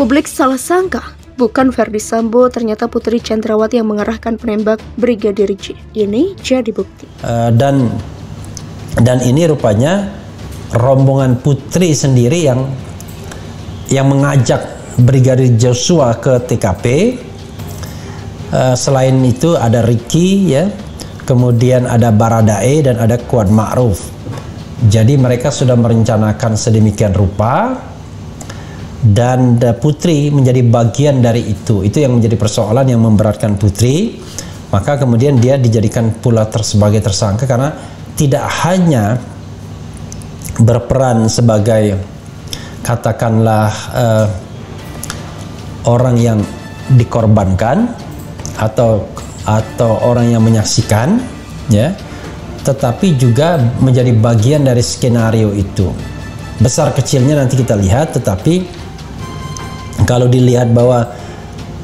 Publik salah sangka, bukan Ferdy Sambo, ternyata Putri Chandrawati yang mengarahkan penembak Brigadir J. Ini jadi bukti. Dan ini rupanya rombongan Putri sendiri yang mengajak Brigadir Joshua ke TKP. Selain itu ada Ricky, ya, kemudian ada Baradae dan ada Kuat Ma'ruf. Jadi mereka sudah merencanakan sedemikian rupa, dan Putri menjadi bagian dari itu. Itu yang menjadi persoalan yang memberatkan Putri. Maka kemudian dia dijadikan pula sebagai tersangka karena tidak hanya berperan sebagai katakanlah orang yang dikorbankan atau orang yang menyaksikan, ya, tetapi juga menjadi bagian dari skenario itu. Besar kecilnya nanti kita lihat, tetapi kalau dilihat bahwa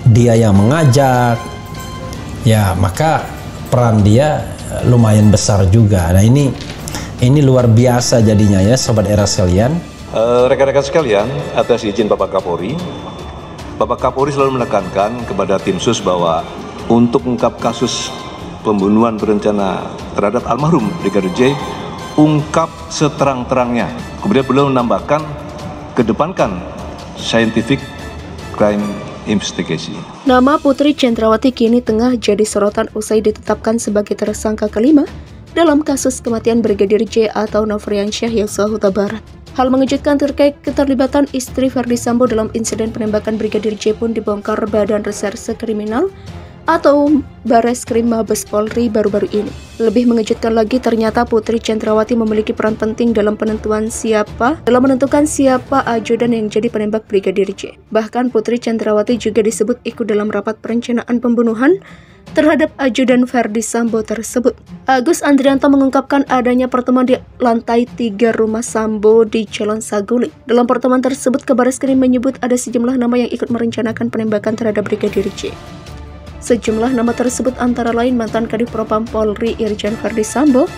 dia yang mengajak, ya, maka peran dia lumayan besar juga. Nah, ini luar biasa jadinya, ya, Sobat Era sekalian. Rekan-rekan sekalian, atas izin Bapak Kapolri selalu menekankan kepada tim sus bahwa untuk mengungkap kasus pembunuhan berencana terhadap almarhum Brigadir J, ungkap seterang-terangnya. Kemudian beliau menambahkan, kedepankan scientific crime investigation. Nama Putri Chandrawati kini tengah jadi sorotan usai ditetapkan sebagai tersangka kelima dalam kasus kematian Brigadir J atau Nofriansyah Yosua Huta Barat. Hal mengejutkan terkait keterlibatan istri Ferdy Sambo dalam insiden penembakan Brigadir J pun dibongkar Badan Reserse Kriminal atau Bareskrim Mabes Polri baru-baru ini. Lebih mengejutkan lagi, ternyata Putri Chandrawati memiliki peran penting dalam menentukan siapa ajudan yang jadi penembak Brigadir J. Bahkan Putri Chandrawati juga disebut ikut dalam rapat perencanaan pembunuhan terhadap ajudan Ferdy Sambo tersebut. Agus Andrianto mengungkapkan adanya pertemuan di lantai 3 rumah Sambo di Jalan Saguling. Dalam pertemuan tersebut, Kabareskrim menyebut ada sejumlah nama yang ikut merencanakan penembakan terhadap Brigadir J. Sejumlah nama tersebut antara lain mantan Kadif Propam Polri Irjen Ferdy Sambo,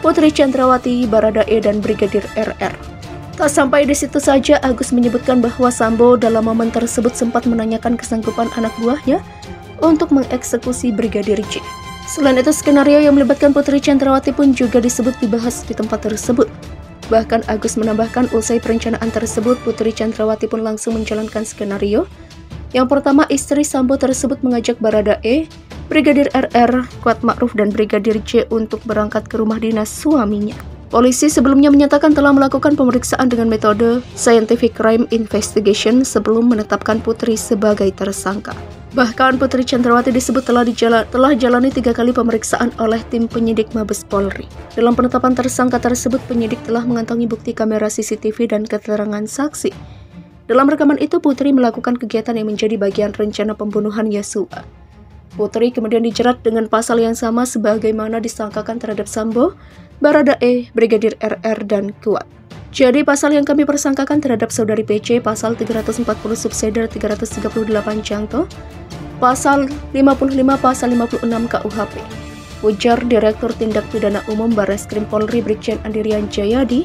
Putri Chandrawati, Baradae, dan Brigadir RR. Tak sampai di situ saja, Agus menyebutkan bahwa Sambo dalam momen tersebut sempat menanyakan kesanggupan anak buahnya untuk mengeksekusi Brigadir J. Selain itu, skenario yang melibatkan Putri Chandrawati pun juga disebut dibahas di tempat tersebut. Bahkan Agus menambahkan usai perencanaan tersebut, Putri Chandrawati pun langsung menjalankan skenario. Yang pertama, istri Sambo tersebut mengajak Baradae, Brigadir RR, Kuat Ma'ruf, dan Brigadir J untuk berangkat ke rumah dinas suaminya. Polisi sebelumnya menyatakan telah melakukan pemeriksaan dengan metode Scientific Crime Investigation sebelum menetapkan Putri sebagai tersangka. Bahkan Putri Chandrawati disebut telah jalani 3 kali pemeriksaan oleh tim penyidik Mabes Polri. Dalam penetapan tersangka tersebut, penyidik telah mengantongi bukti kamera CCTV dan keterangan saksi. Dalam rekaman itu, Putri melakukan kegiatan yang menjadi bagian rencana pembunuhan Yosua. Putri kemudian dijerat dengan pasal yang sama sebagaimana disangkakan terhadap Sambo, Baradae, Brigadir RR, dan Kuat. Jadi pasal yang kami persangkakan terhadap saudari PC, pasal 340 subseder 338 Jangto, pasal 55, pasal 56 KUHP. Ujar Direktur Tindak Pidana Umum Bareskrim Polri Brigjen Andirian Jayadi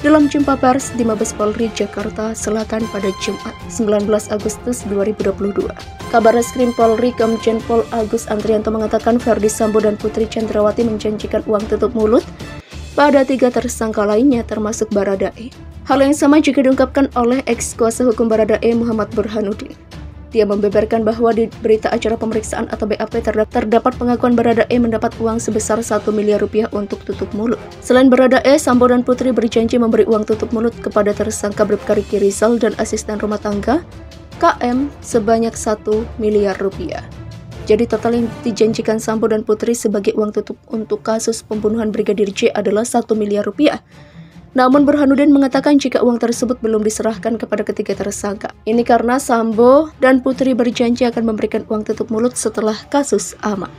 dalam jumpa pers di Mabes Polri Jakarta Selatan pada Jumat 19 Agustus 2022. Kabareskrim Polri Komjen Pol Agus Andrianto mengatakan Ferdy Sambo dan Putri Chandrawati menjanjikan uang tutup mulut pada 3 tersangka lainnya termasuk Baradae. Hal yang sama juga diungkapkan oleh ex-kuasa hukum Baradae Muhammad Burhanuddin. Dia membeberkan bahwa di berita acara pemeriksaan atau BAP terdapat pengakuan Baradae mendapat uang sebesar 1 miliar rupiah untuk tutup mulut. Selain Baradae, Sambo dan Putri berjanji memberi uang tutup mulut kepada tersangka Bribka Riki Rizal dan asisten rumah tangga KM sebanyak 1 miliar rupiah. Jadi total yang dijanjikan Sambo dan Putri sebagai uang tutup untuk kasus pembunuhan Brigadir J adalah 1 miliar rupiah. Namun Burhanuddin mengatakan jika uang tersebut belum diserahkan kepada ketiga tersangka. Ini karena Sambo dan Putri berjanji akan memberikan uang tutup mulut setelah kasus aman.